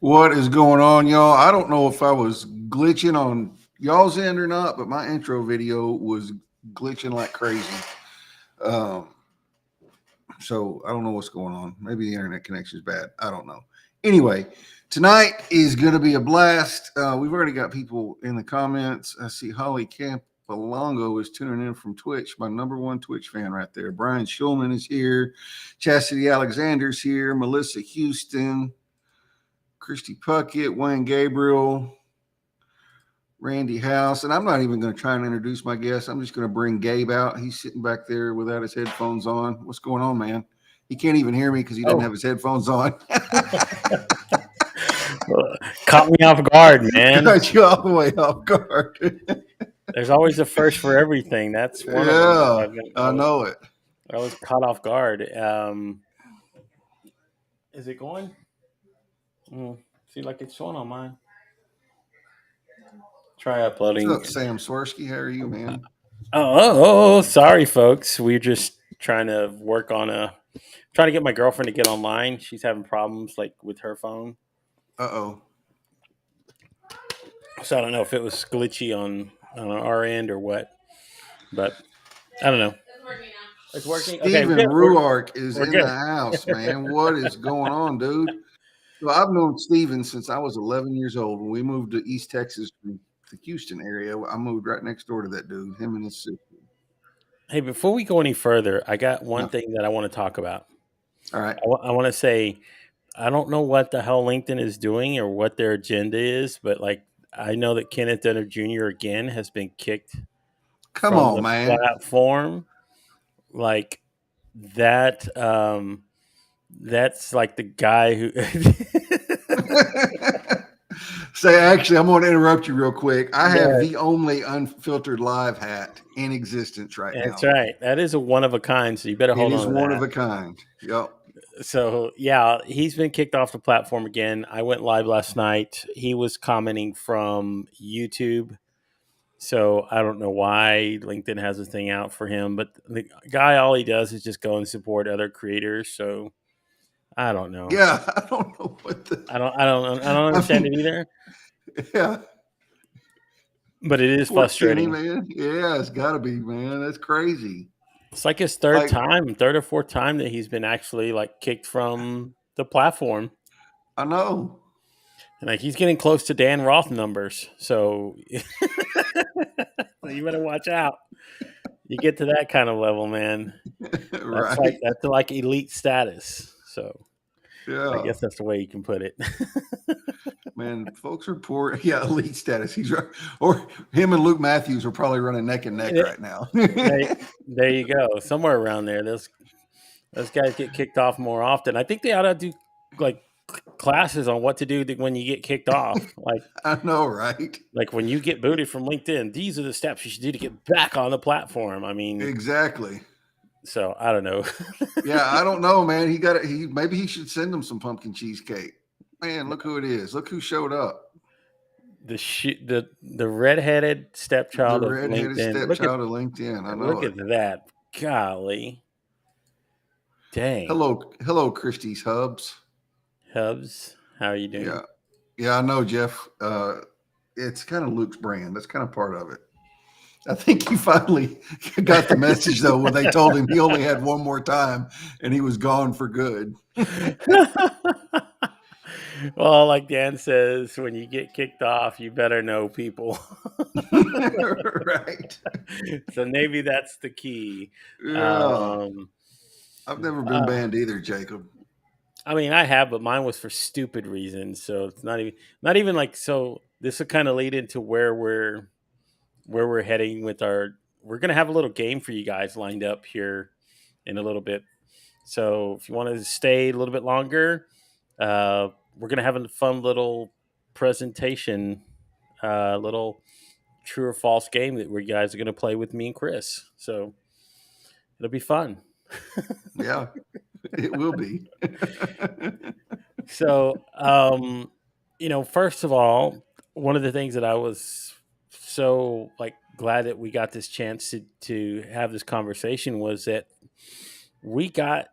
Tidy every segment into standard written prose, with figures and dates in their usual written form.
What is going on, y'all? I don't know if I was glitching on y'all's end or not, but my intro video was glitching like crazy. Um, so I don't know what's going on. Maybe the internet connection is bad. I don't know. Anyway, tonight is going to be a blast. We've already got people in the comments. I see Holly Campolongo is tuning in from Twitch, my number one Twitch fan right there. Brian Schulman is here. Chastity Alexander's here. Melissa Houston. Christy Puckett, Wayne Gabriel, Randy House. And I'm not even going to try and introduce my guest. I'm just going to bring Gabe out. He's sitting back there without his headphones on. What's going on, man? He can't even hear me because he doesn't have his headphones on. Caught me off guard, man. Got you all the way off guard. There's always a first for everything. That's one of them. I know it. I was caught off guard. Is it going? See, like it's showing on mine. Try uploading. What's up, Sam Swirsky? How are you, man? Sorry, folks. We're just trying to trying to get my girlfriend to get online. She's having problems like with her phone. Uh-oh. So I don't know if it was glitchy on our end or what, but I don't know. It's working. Steven okay, Ruark is in the house, man. What is going on, dude? So I've known Steven since I was 11 years old. When we moved to East Texas from the Houston area, I moved right next door to that dude, him and his sister. Hey, before we go any further, I got one thing that I want to talk about. All right. I want to say, I don't know what the hell LinkedIn is doing or what their agenda is, but like I know that Kenneth Dunner Jr. again has been kicked Come from on, the man. platform. Like that, that's like the guy who. Say, actually, I'm going to interrupt you real quick. I have the only unfiltered live hat in existence right now. That's right. That is a one of a kind. So you better hold on. It is one of a kind. Yep. So yeah, he's been kicked off the platform again. I went live last night. He was commenting from YouTube. So I don't know why LinkedIn has a thing out for him, but the guy, all he does is just go and support other creators. So I don't know. Yeah, I don't know what the. I don't understand it either. Yeah, but it is frustrating, Kenny, man. Yeah, it's got to be, man. That's crazy. It's like his third or fourth time that he's been actually like kicked from the platform. I know. And like he's getting close to Dan Roth numbers, so you better watch out. You get to that kind of level, man. Right. That's like elite status. So yeah, I guess that's the way you can put it. Man, folks are poor. Yeah, elite status. He's right. Or him and Luke Matthews are probably running neck and neck right now. There you go. Somewhere around there. Those guys get kicked off more often. I think they ought to do like classes on what to do when you get kicked off. Like I know, right? Like when you get booted from LinkedIn, these are the steps you should do to get back on the platform. I mean, exactly. So I don't know. Yeah, I don't know, man. Maybe he should send him some pumpkin cheesecake. Man, look who it is. Look who showed up. The redheaded stepchild of LinkedIn. Look at LinkedIn. I know. Look at that. Golly. Dang. Hello, Christie's Hubs. Hubs, how are you doing? Yeah, I know, Jeff. It's kind of Luke's brand. That's kind of part of it. I think he finally got the message, though, when they told him he only had one more time and he was gone for good. Well, like Dan says, when you get kicked off, you better know people. Right. So maybe that's the key. Yeah. I've never been banned either, Jacob. I mean, I have, but mine was for stupid reasons. So it's not even like, so this will kind of lead into where we're heading with we're going to have a little game for you guys lined up here in a little bit. So if you want to stay a little bit longer, we're going to have a fun little presentation, little true or false game that you guys are going to play with me and Chris. So it'll be fun. Yeah, it will be. So, first of all, one of the things that I was so glad that we got this chance to have this conversation was that we got,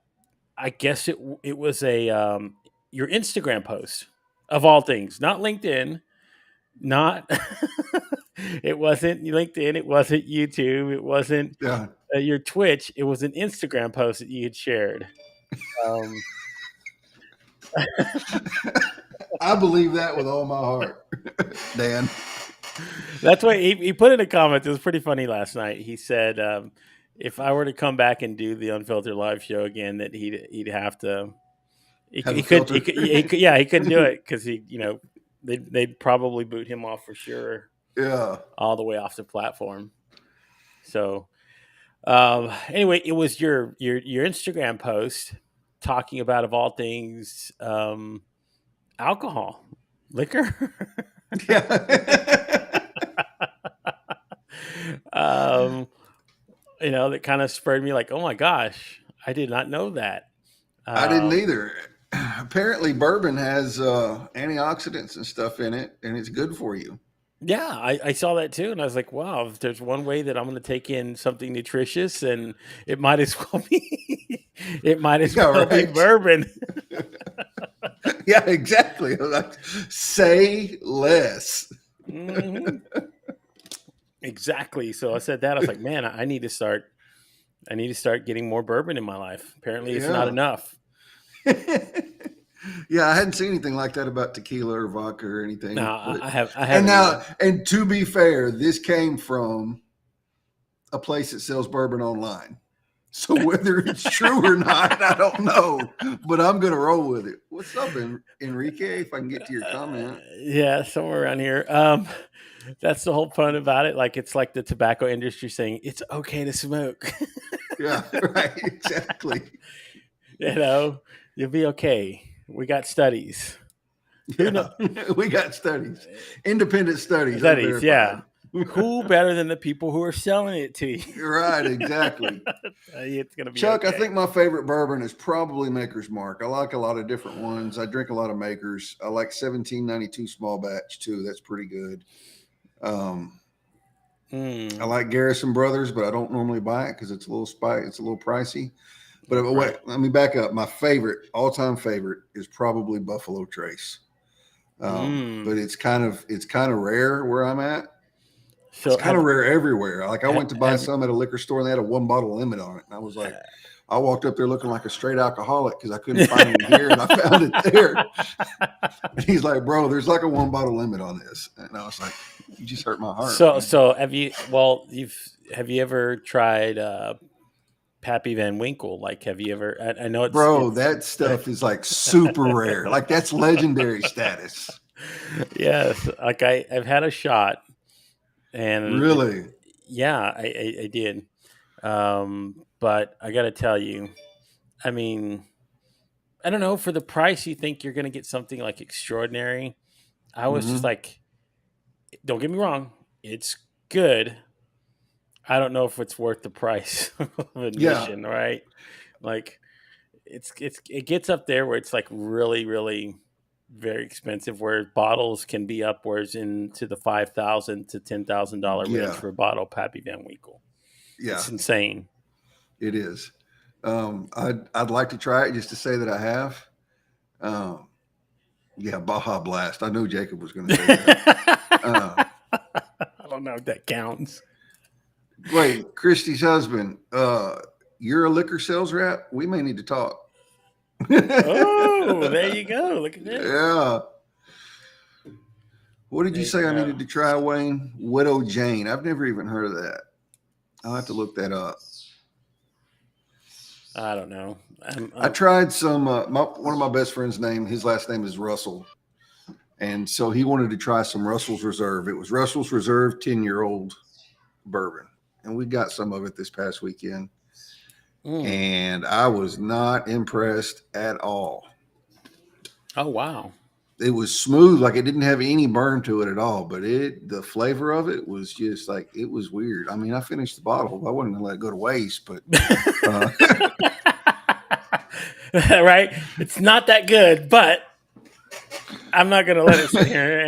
I guess it was a your Instagram post of all things, not LinkedIn, not it wasn't LinkedIn, it wasn't YouTube, it wasn't Yeah. your Twitch, it was an Instagram post that you had shared. Um, I believe that with all my heart, Dan. that's why he put in a comment. It was pretty funny last night. He said, if I were to come back and do the Unfiltered live show again, that he'd have to. Have a filter. Yeah, he couldn't do it because they'd probably boot him off for sure, Yeah. all the way off the platform. So anyway, it was your Instagram post talking about, of all things, alcohol, liquor. Yeah. um, that kind of spurred me like, oh my gosh, I did not know that. I didn't either. Apparently, bourbon has antioxidants and stuff in it, and it's good for you. Yeah, I saw that too, and I was like, wow, if there's one way that I'm going to take in something nutritious, and it might as well be, it might as well be bourbon. Yeah, exactly. Like, say less. Mm-hmm. Exactly. So I said that. I was like, man, I need to start getting more bourbon in my life. Apparently, it's not enough. Yeah, I hadn't seen anything like that about tequila or vodka or anything. No, but, I have. And to be fair, this came from a place that sells bourbon online. So whether it's true or not, I don't know. But I'm gonna roll with it. What's up, Enrique? If I can get to your comment. Yeah, somewhere around here. That's the whole fun about it. Like, it's like the tobacco industry saying it's okay to smoke. Yeah, right. Exactly. You'll be okay. We got studies. Yeah, we got studies, independent studies. Yeah. Who better than the people who are selling it to you? Right, exactly. It's gonna be Chuck. okay. I think my favorite bourbon is probably Maker's Mark. I like a lot of different ones. I drink a lot of Makers. I like 1792 small batch too. That's pretty good. I like Garrison Brothers, but I don't normally buy it because it's a little It's a little pricey. But wait, let me back up. My all-time favorite, is probably Buffalo Trace. But it's kind of rare where I'm at. So it's kind of rare everywhere. Like, I went to buy some at a liquor store and they had a 1-bottle limit on it, and I was like, I walked up there looking like a straight alcoholic because I couldn't find it here, and I found it there. And he's like, "Bro, there's like a 1-bottle limit on this," and I was like, "You just hurt my heart." So have you? Well, have you ever tried Pappy Van Winkle? Like, have you ever? I know that stuff is like super rare. Like, that's legendary status. Yes, like I've had a shot, and really, yeah, I did. But I got to tell you, I mean, I don't know, for the price, you think you're going to get something like extraordinary. I was just like, don't get me wrong, it's good. I don't know if it's worth the price of admission, right? Like, it gets up there where it's like really, really very expensive, where bottles can be upwards into the $5,000 to $10,000 range for a bottle of Pappy Van Winkle. Yeah, it's insane. It is. I'd like to try it just to say that I have. Baja Blast. I knew Jacob was going to say that. I don't know if that counts. Wait, Christy's husband. You're a liquor sales rep. We may need to talk. Oh, there you go. Look at this. Yeah. What did you say I needed to try, Wayne? Widow Jane. I've never even heard of that. I'll have to look that up. I don't know. I tried some. One of my best friends' his last name is Russell, and so he wanted to try some Russell's Reserve. It was Russell's Reserve 10-year-old bourbon, and we got some of it this past weekend, and I was not impressed at all. Oh, wow. It was smooth, like it didn't have any burn to it at all, but the flavor of it was just like, it was weird. I mean, I finished the bottle. I wasn't gonna let it go to waste, but right? It's not that good, but I'm not gonna let it sit here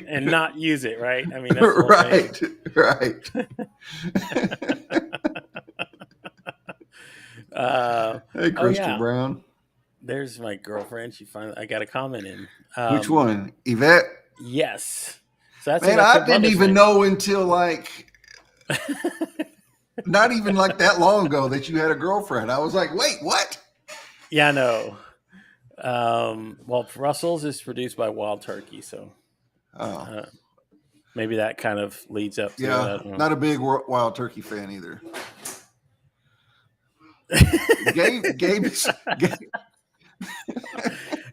and not use it, right? I mean, that's right. Hey, Crystal Brown. There's my girlfriend. I got a comment in. Which one? Yvette? Yes. So that's Man, that's her I didn't mother's even name. know until like not even like that long ago that you had a girlfriend. I was like, wait, what? Yeah, no. Well, Russell's is produced by Wild Turkey, so Oh, uh, maybe that kind of leads up to it. yeah, I don't know. not a big Wild Turkey fan either. Gabe is, Gabe,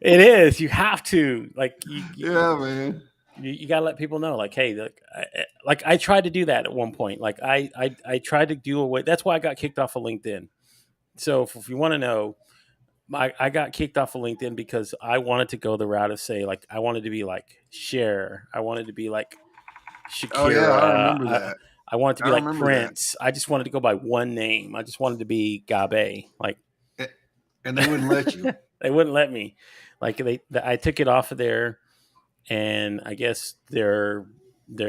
It is. You have to yeah, man. you gotta let people know. Like, hey, I tried to do that at one point. Like, I tried to do away. That's why I got kicked off of LinkedIn. So if you want to know, I got kicked off of LinkedIn because I wanted to go the route of say like I wanted to be like Cher. I wanted to be like Oh yeah, I Shakira. remember that. I wanted to I be like remember that. Prince. I just wanted to go by one name. I just wanted to be Gabe. Like And they wouldn't let you. they wouldn't let me. Like I took it off of there, and I guess their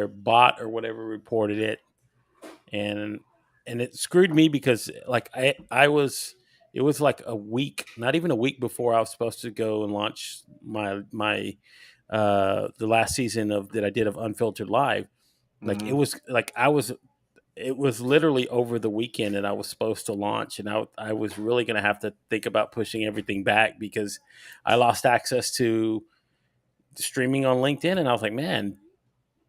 bot or whatever reported it, and it screwed me because like I was it was like a week, not even a week before I was supposed to go and launch my the last season of that I did of Unfiltered Live. Like it Mm-hmm. was like it was literally over the weekend and I was supposed to launch, and I was really going to have to think about pushing everything back because I lost access to streaming on LinkedIn, and I was like, man,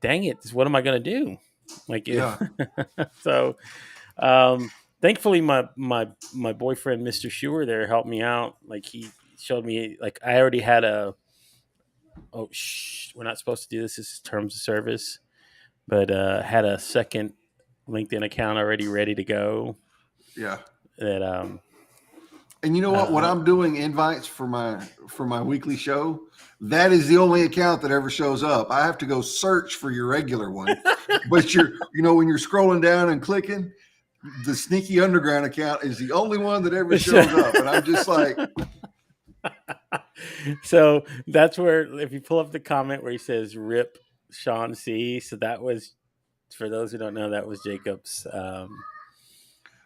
dang it, what am I going to do? Like, Yeah. so um, thankfully my boyfriend, Mr. Schuer there helped me out. Like he showed me, like I already had we're not supposed to do this. This is terms of service, but had a second LinkedIn account already ready to go. Yeah. That And you know what? When uh, I'm doing invites for my weekly show, that is the only account that ever shows up. I have to go search for your regular one. But when you're scrolling down and clicking, the sneaky underground account is the only one that ever shows up. And I'm just like, so that's where if you pull up the comment where he says "Rip Sean C." So that was, for those who don't know, that was Jacob's oh,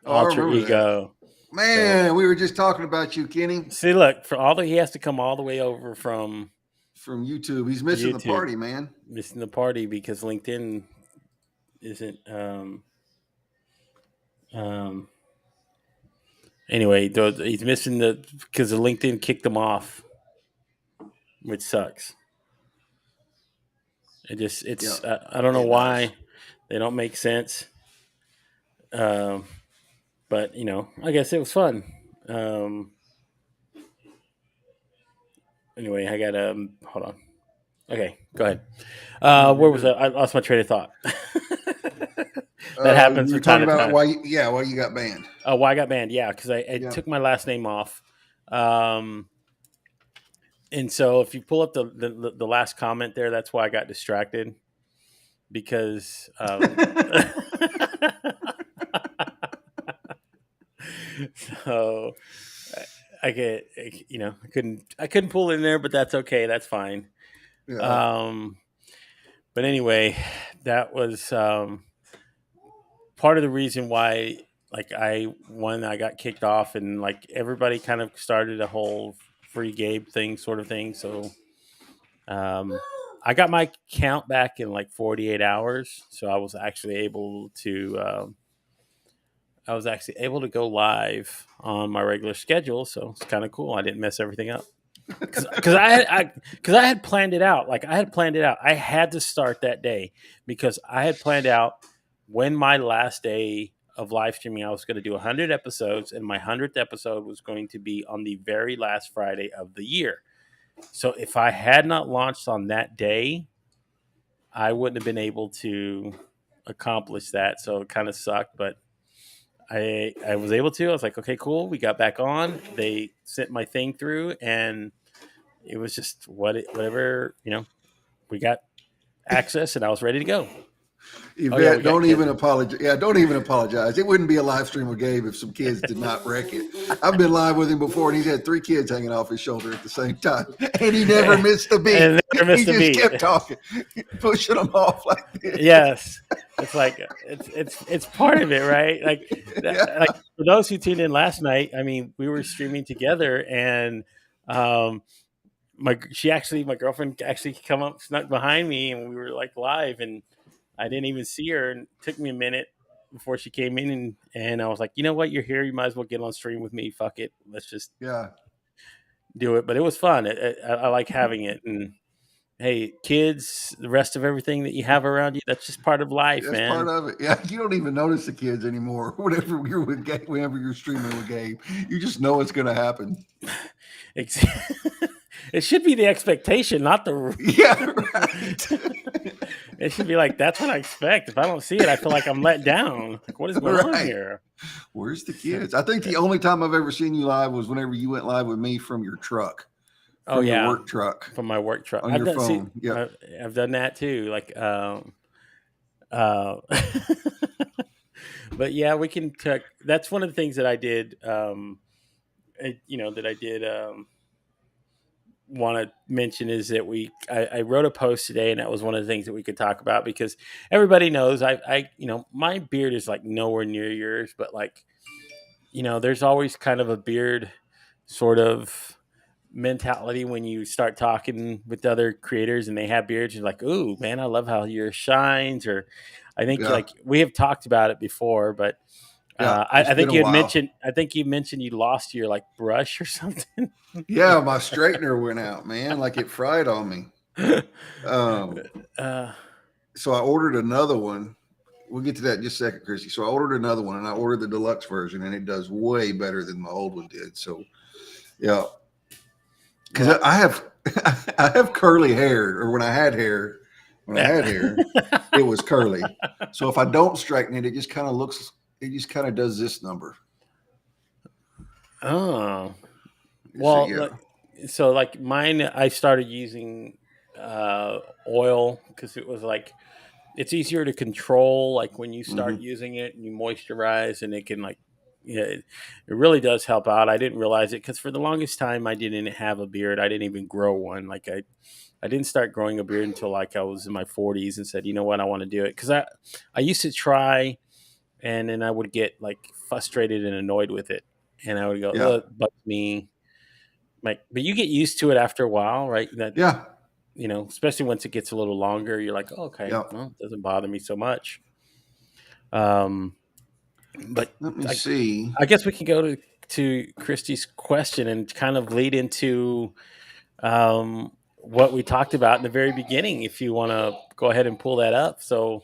I alter remember that. ego. So Man, we were just talking about you, Kenny, see, look, for all that he has to come all the way over from from YouTube. He's missing the YouTube, party, man. missing the party because LinkedIn isn't. Um, anyway, he's missing because the LinkedIn kicked him off, which sucks. Yeah, I don't know it does. why they don't make sense. Um, but I guess it was fun. Um, anyway, I got hold on. Okay, go ahead. No, you're Where was good. I lost my train of thought. That happens You were from time talking to about time. why you got banned. Oh, why I got banned? Yeah, because I Yeah. took my last name off. Um, and so if you pull up the last comment there, that's why I got distracted because so I get I couldn't pull in there, but that's okay. That's fine. Yeah. Um, but anyway, that was part of the reason why like I got kicked off, and like everybody kind of started a whole free Gabe thing sort of thing. So I got my count back in like 48 hours, so I was actually able to go live on my regular schedule. So it's kind of cool. I didn't mess everything up because I had planned it out. Like I had planned it out. I had to start that day because I had planned out when my last day of live streaming, I was going to do 100 episodes, and my 100th episode was going to be on the very last Friday of the year. So if I had not launched on that day, I wouldn't have been able to accomplish that. So it kind of sucked, but I was able to. I was like, okay, cool. We got back on. They sent my thing through, and it was just whatever we got access, and I was ready to go. Oh yeah, we Yvette, got don't kids. even apologize. Yeah, don't even apologize. It wouldn't be a live stream with Gabe if some kids did not wreck it. I've been live with him before, and he's had 3 kids hanging off his shoulder at the same time, and he never missed a beat. And never He missed a just beat. kept talking, pushing them off like this. Yes, it's like it's part of it, right? Yeah. Like for those who tuned in last night, I mean, we were streaming together, and My girlfriend actually come up, snuck behind me, and we were like live, and I didn't even see her, and it took me a minute before she came in, and I was like, you know what, you're here, you might as well get on stream with me. Fuck it, let's just Yeah. do it. But it was fun. I like having it, and hey, kids, the rest of everything that you have around you, that's just part of life, That's part man. of it. Yeah, you don't even notice the kids anymore. Whenever you're with Gabe, whenever you're streaming with Gabe, you just know it's going to happen. It should be the expectation, not the. Yeah, right. It should be like that's what I expect. If I don't see it, I feel like I'm let down. Like, what is going on Right. here? Where's the kids? I think the only time I've ever seen you live was whenever you went live with me from your truck, Oh from your yeah, work truck from my work truck. on I've your done. See, phone. Yeah. I've done that too. Like, uh, but yeah, we can. That's one of the things that I did. That I did. Want to mention is that I wrote a post today, and that was one of the things that we could talk about because everybody knows my beard is like nowhere near yours, but like there's always kind of a beard sort of mentality when you start talking with other creators and they have beards. You're like, ooh man, I love how yours shines. Or I think Yeah. like we have talked about it before, but Yeah. It's I been think a you had while. mentioned. I think you mentioned you lost your like brush or something. Yeah. My straightener went out, man. Like it fried on me. Um, uh, so I ordered another one. We'll get to that in just a second, Chrissy. So I ordered another one and I ordered the deluxe version and it does way better than my old one did. So yeah. Because well, I have I have curly hair, or when I yeah. had hair, it was curly. So if I don't straighten it, it just kind of looks, it just kind of does this number. Oh, So well, yeah, so like mine, I started using oil because it was like it's easier to control. Like when you start mm-hmm. using it and you moisturize, and it can like it really does help out. I didn't realize it because for the longest time I didn't have a beard. I didn't even grow one. Like I didn't start growing a beard until like I was in my 40s and said, you know what, I want to do it because I used to try and then I would get like frustrated and annoyed with it, and I would go, Yeah, "Ugh, bugs me." Like, but you get used to it after a while, right? That yeah, especially once it gets a little longer, you're like, oh, "Okay, yeah. well, it doesn't bother me so much." Um, but Let me I, see. I guess we can go to Christy's question and kind of lead into what we talked about in the very beginning. If you want to go ahead and pull that up, so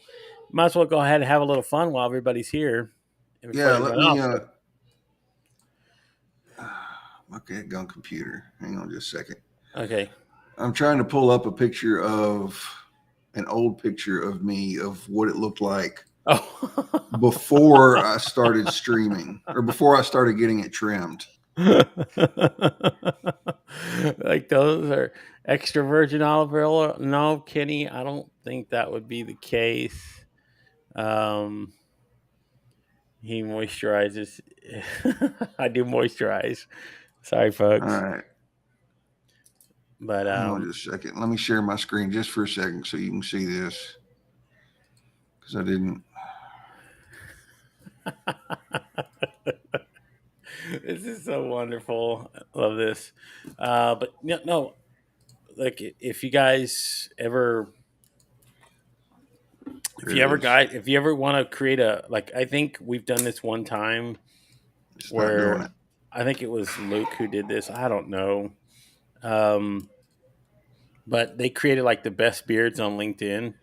might as well go ahead and have a little fun while everybody's here and before Yeah, they let run me. off. So Okay, gun computer. Hang on just a second. okay. I'm trying to pull up a picture of an old picture of me of what it looked like Oh. before I started streaming or before I started getting it trimmed. Like those are extra virgin olive oil. No, Kenny, I don't think that would be the case. Um, he moisturizes. I do moisturize. Sorry, All folks, right. but Hang on just a second. Let me share my screen just for a second so you can see this because I didn't. this is so wonderful. I love this. But no, like if you guys ever There it is. if you ever want to create a like I think we've done this one time It's not doing where it. I think it was Luke who did this. I don't know. Um, but they created like the best beards on LinkedIn.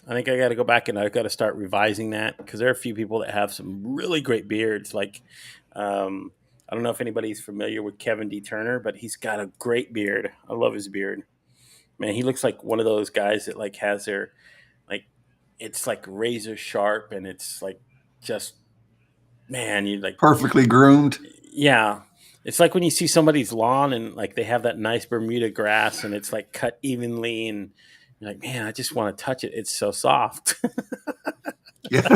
I think I got to go back and I got to start revising that because there are a few people that have some really great beards. Like, I don't know if anybody's familiar with Kevin D. Turner, but he's got a great beard. I love his beard. Man, he looks like one of those guys that like has their like it's like razor sharp and it's like just man, you like Perfectly groomed. yeah. It's like when you see somebody's lawn and like they have that nice Bermuda grass and it's like cut evenly and you're like, man, I just want to touch it. It's so soft. Yeah.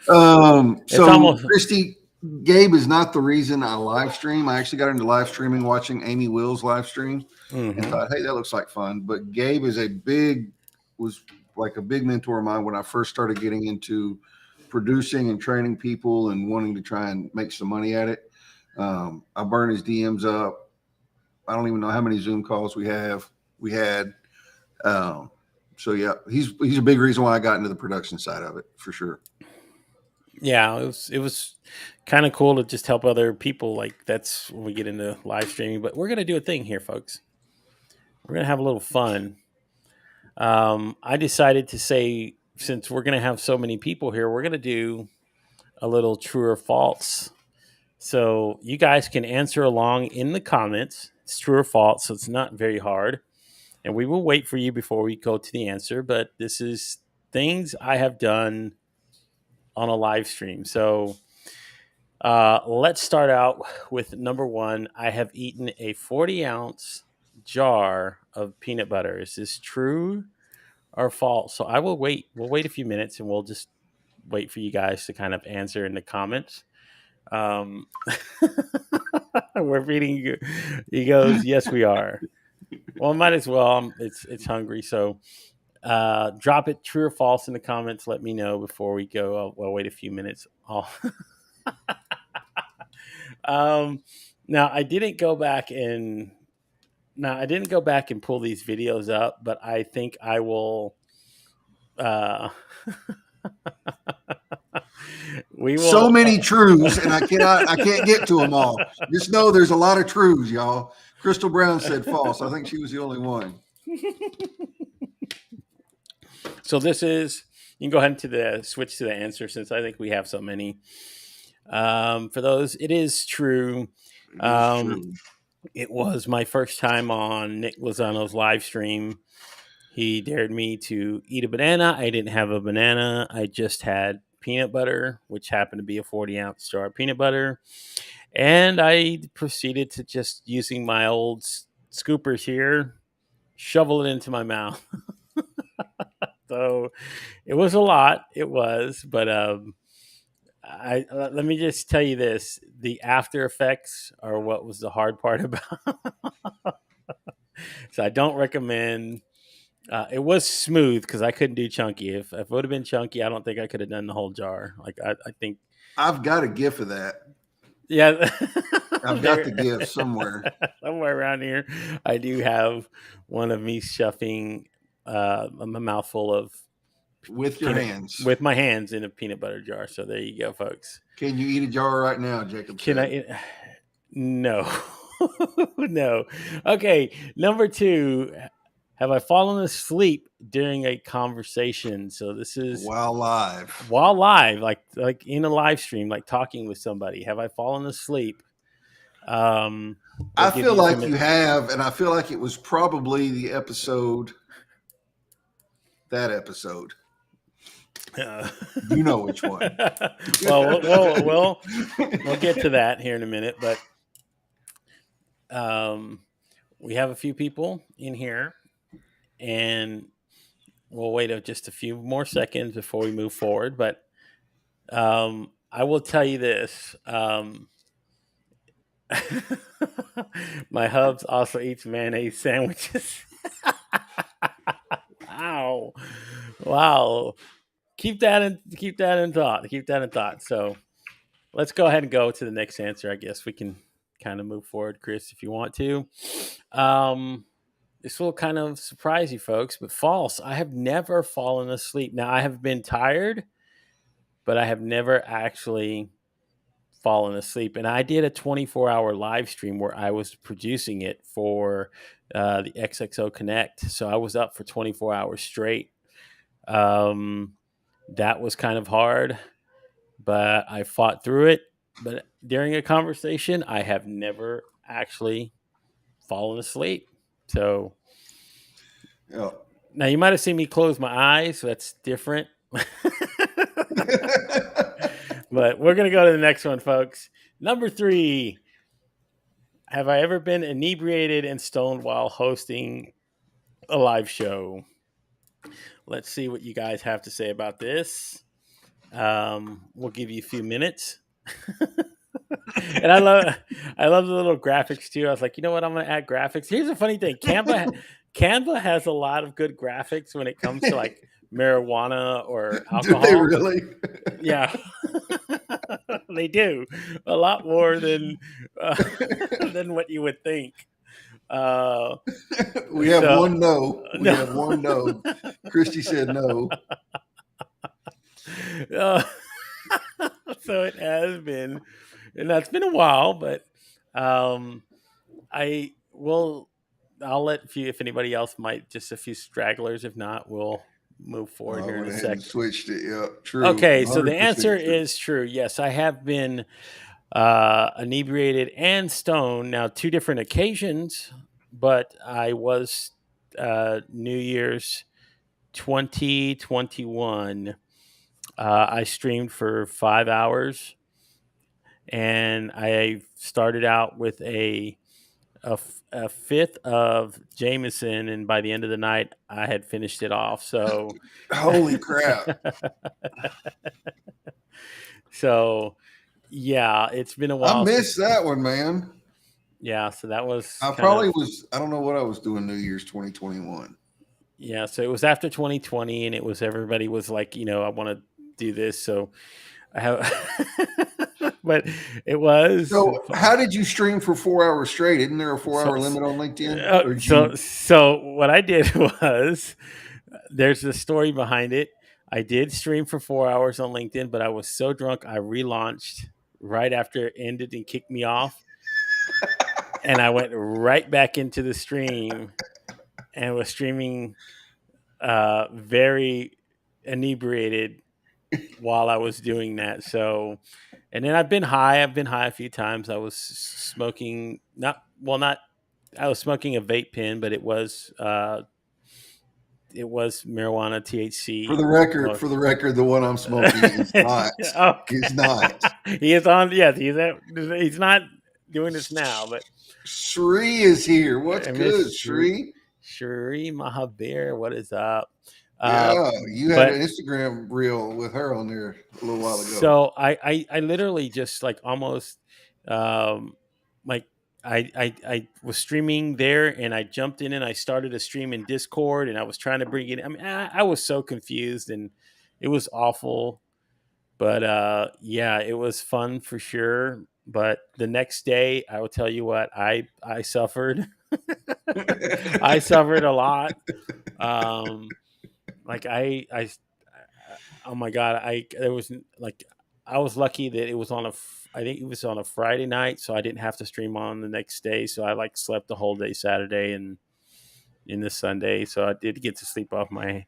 It's So almost Christy, Gabe is not the reason I live stream. I actually got into live streaming watching Amy Will's live stream and mm-hmm. thought, hey, that looks like fun. But Gabe is was like a big mentor of mine when I first started getting into producing and training people and wanting to try and make some money at it. I burn his DMs up. I don't even know how many Zoom calls we had. Um, so yeah, he's a big reason why I got into the production side of it for sure. Yeah, it was kind of cool to just help other people. Like that's when we get into live streaming. But we're gonna do a thing here, folks. We're gonna have a little fun. I decided to say, since we're gonna have so many people here, we're gonna do a little true or false. So you guys can answer along in the comments. It's true or false, so it's not very hard. And we will wait for you before we go to the answer. But this is things I have done on a live stream. So let's start out with number one. I have eaten a 40-ounce jar of peanut butter. Is this true or false? So I will wait. We'll wait a few minutes and we'll just wait for you guys to kind of answer in the comments. Um, we're reading. He goes, "Yes, we are." Well, might as well. It's hungry, so drop it true or false in the comments. Let me know before we go. I'll wait a few minutes. Um, now I didn't go back and pull these videos up, but I think I will. Uh, we will. So many truths, and I can't get to them all. Just know there's a lot of truths, y'all. Crystal Brown said false. I think she was the only one. So this is. You can go ahead and switch to the answer since I think we have so many. For those, it is true. It was my first time on Nick Lozano's live stream. He dared me to eat a banana. I didn't have a banana. I just had peanut butter, which happened to be a 40-ounce jar of peanut butter. And I proceeded to just using my old scoopers here, shovel it into my mouth. So it was a lot. It was, but let me just tell you this: the after effects are what was the hard part about. So I don't recommend. It was smooth because I couldn't do chunky. If it would have been chunky, I don't think I could have done the whole jar. Like I think I've got a gif of that. Yeah, I've got the gif somewhere. Somewhere around here, I do have one of me stuffing a mouthful of with your hands, with my hands in a peanut butter jar. So there you go, folks. Can you eat a jar right now, Jacob? Can I? No, no. Okay, number two. Have I fallen asleep during a conversation? So this is while live, like in a live stream, like talking with somebody. Have I fallen asleep? I feel like you have, and I feel like it was probably the episode. That episode. You know which one. Well, we'll get to that here in a minute, but we have a few people in here, and we'll wait just a few more seconds before we move forward. But I will tell you this: my hubs also eats mayonnaise sandwiches. Wow. Keep that in thought. So let's go ahead and go to the next answer. I guess we can kind of move forward, Chris, if you want to. This will kind of surprise you folks, but false. I have never fallen asleep. Now I have been tired, but I have never actually fallen asleep. And I did a 24-hour live stream where I was producing it for the XXO Connect. So I was up for 24 hours straight. That was kind of hard, but I fought through it. But during a conversation, I have never actually fallen asleep. So now you might have seen me close my eyes. So that's different. But we're going to go to the next one, folks. Number 3. Have I ever been inebriated and stoned while hosting a live show? Let's see what you guys have to say about this. We'll give you a few minutes. And I love the little graphics too. I was like, you know what? I'm going to add graphics. Here's a funny thing. Canva has a lot of good graphics when it comes to like marijuana or alcohol. Do they really? Yeah. They do a lot more than what you would think. Uh, We have so one no. We no. have one no. Christy said no. Uh, so it has been, and that's been a while, but um, I will. I'll let if anybody else might, just a few stragglers. If not, we'll move forward I here in went a ahead and sec. switched it. Yep, true. Okay, so the 100% answer true. is true. Yes, I have been inebriated and stoned. Now, two different occasions, but I was New Year's 2021. I streamed for 5 hours, and I started out with a fifth of Jameson, and by the end of the night, I had finished it off. So, Holy crap. so yeah, it's been a I while missed since. that one, man. Yeah, so that was I kind probably of. was, I don't know what I was doing New Year's 2021. Yeah, so it was after 2020, and it was everybody was like, I want to do this, so I have, but it was So, how did you stream for 4 hours straight? Isn't there a 4 hour so limit on LinkedIn? Or did so you? so what I did was there's a story behind it. I did stream for 4 hours on LinkedIn, but I was so drunk I relaunched right after it ended and kicked me off, and I went right back into the stream and was streaming very inebriated while I was doing that. So, and then I've been high. I've been high a few times. I was smoking not. I was smoking a vape pen, but it was marijuana THC. Well, For the record, the one I'm smoking is not. Is not. he is on. Yes, he's not doing this now, but Shree is here. What's Miss good, Shree? Shri Mahabir, what is up? Uh, Yeah, you had but an Instagram reel with her on there a little while ago. So I literally just like almost um like I was streaming there, and I jumped in and I started a stream in Discord, and I was trying to bring it. I mean, I was so confused, and it was awful. But yeah, it was fun for sure. But the next day, I will tell you what, I suffered. I suffered a lot. Um like oh my god, I there was like I was lucky that it was on I think it was on a Friday night, so I didn't have to stream on the next day. So I like slept the whole day Saturday and in the Sunday, so I did get to sleep off my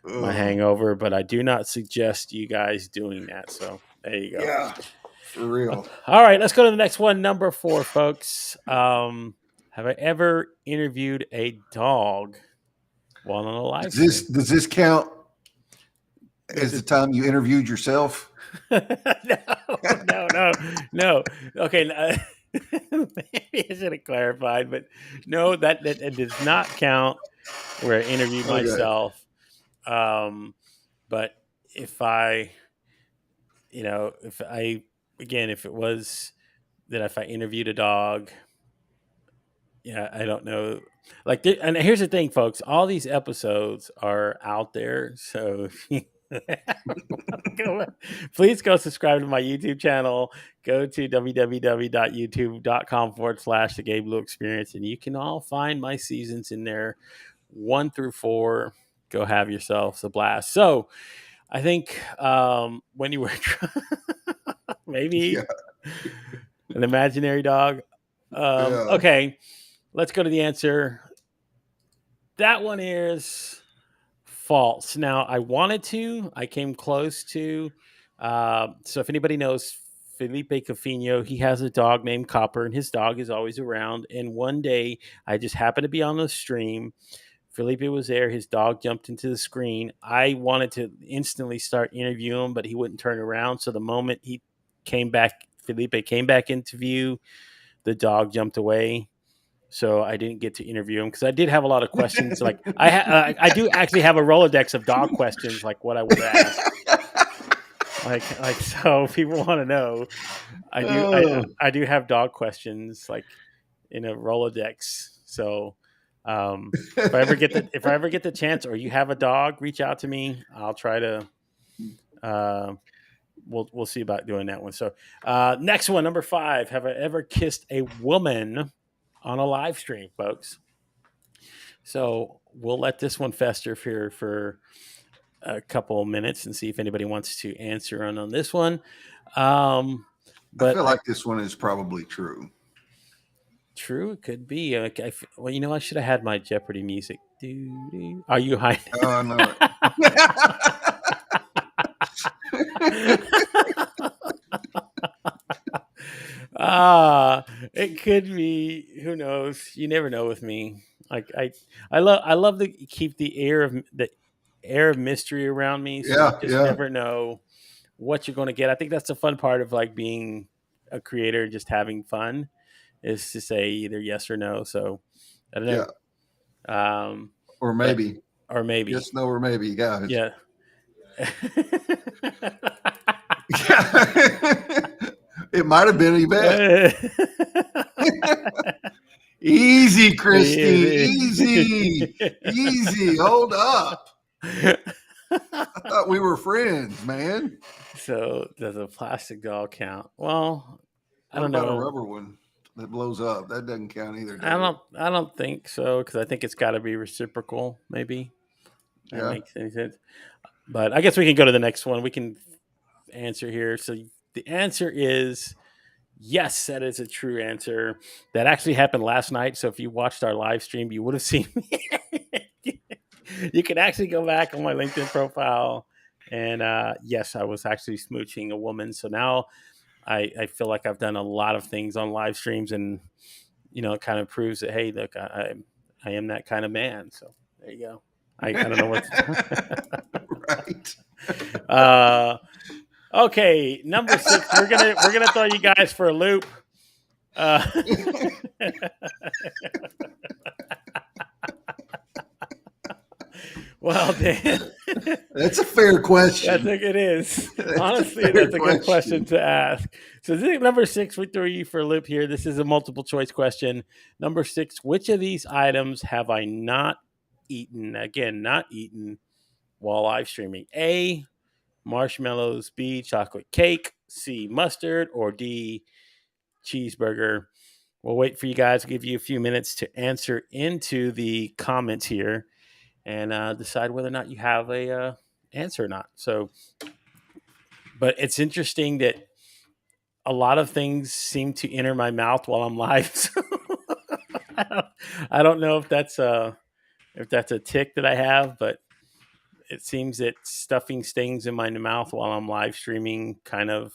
Ugh. hangover. But I do not suggest you guys doing that. So there you go. Yeah, for real. All right, let's go to the next one. Number 4, folks. Have I ever interviewed a dog while on a live stream? Does this count Does as the it time you interviewed yourself? no. Okay, maybe I should have clarified, but no, that does not count where I interviewed Okay. myself. But if I, if I, again, if it was that if I interviewed a dog, yeah, I don't know. Like, and here's the thing, folks. All these episodes are out there, so please go subscribe to my YouTube channel. Go to www.youtube.com/the Gabe Leal Experience, and you can all find my seasons in there, 1 through 4. Go have yourselves a blast. So, I think when you were Yeah. maybe an imaginary dog. Yeah. Okay, let's go to the answer. That one is false. Now, I came close to. So, if anybody knows Felipe Cafino, he has a dog named Copper, and his dog is always around. And one day, I just happened to be on the stream. Felipe was there. His dog jumped into the screen. I wanted to instantly start interviewing him, but he wouldn't turn around. So, the moment Felipe came back into view, the dog jumped away. So I didn't get to interview him because I did have a lot of questions. Like I do actually have a Rolodex of dog questions, like what I would ask. Like so, people want to know. I do Oh. I do have dog questions like in a Rolodex. So if I ever get the chance, or you have a dog, reach out to me. I'll try to we'll see about doing that one. So next one, number 5. Have I ever kissed a woman on a live stream, folks? So we'll let this one fester here for a couple of minutes and see if anybody wants to answer on this one. I feel But like this one is probably true. true, it could be. Well, you know, I should have had my Jeopardy music. Are you hiding? Oh, I know It could be. Who knows? You never know with me. Like I love to keep the air of mystery around me, so you yeah, just yeah, never know what you're going to get. I think that's the fun part of like being a creator and just having fun is to say either yes or no. So I don't yeah. know. Or But maybe. or maybe. Yes, no, or maybe. Guys. Yeah. It might have been Yvette. Easy, Christy. Easy. Easy. Hold up. I thought we were friends, man. So does a plastic doll count? Well, I What don't about a know. rubber one that blows up? That doesn't count either, I does it? don't. I don't think so because I think it's got to be reciprocal. Maybe that Yeah. makes any sense. But I guess we can go to the next one. We can answer here. So the answer is yes. That is a true answer. That actually happened last night. So if you watched our live stream, you would have seen me. You can actually go back on my LinkedIn profile. And yes, I was actually smooching a woman. So now I feel like I've done a lot of things on live streams, and it kind of proves that hey, look, I am that kind of man. So there you go. I don't know what. Right. Okay, number 6. We're gonna throw you guys for a loop. Uh, well, Dan, That's a fair I question. think it is. That's a Honestly, fair that's a good question to ask. So, this is number 6. We threw you for a loop here. This is a multiple choice question. Number 6. Which of these items have I not eaten? Again, not eaten while live streaming. A. Marshmallows. B. Chocolate cake. C. Mustard. Or D. Cheeseburger. We'll wait for you guys. Give you a few minutes to answer into the comments here and decide whether or not you have a answer or not. So, but it's interesting that a lot of things seem to enter my mouth while I'm live. So I don't know if that's a tick that I have, but it seems that stuffing stings in my mouth while I'm live streaming kind of.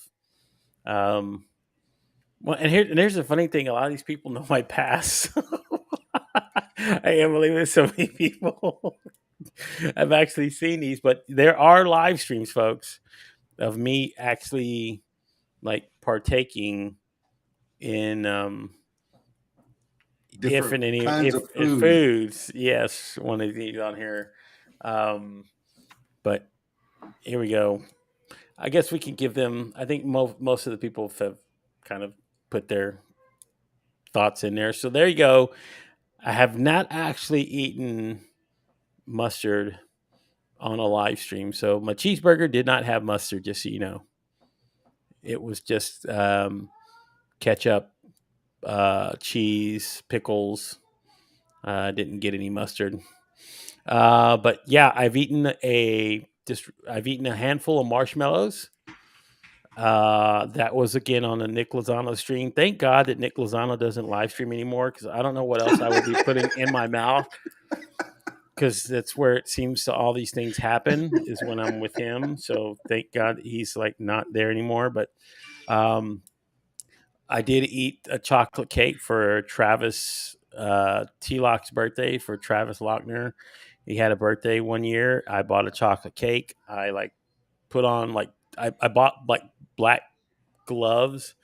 Well, and here's the funny thing: a lot of these people know my past. I can't believe there's so many people have actually seen these, but there are live streams, folks, of me actually like partaking in if Different and any kinds of if food. foods, yes, one of these on here. Um, but here we go. I guess we can give them. I think most of the people have kind of put their thoughts in there. So there you go. I have not actually eaten mustard on a live stream. So my cheeseburger did not have mustard, just so you know. It was just ketchup, cheese, pickles. Didn't get any mustard. But yeah, I've eaten a handful of marshmallows. That was again on the Nick Lozano stream. Thank God that Nick Lozano doesn't live stream anymore because I don't know what else I would be putting in my mouth. Because that's where it seems to all these things happen is when I'm with him. So thank God he's like not there anymore. But I did eat a chocolate cake for Travis T Lock's birthday for Travis Lochner. He had a birthday one year. I bought a chocolate cake. I like put on like I bought like black gloves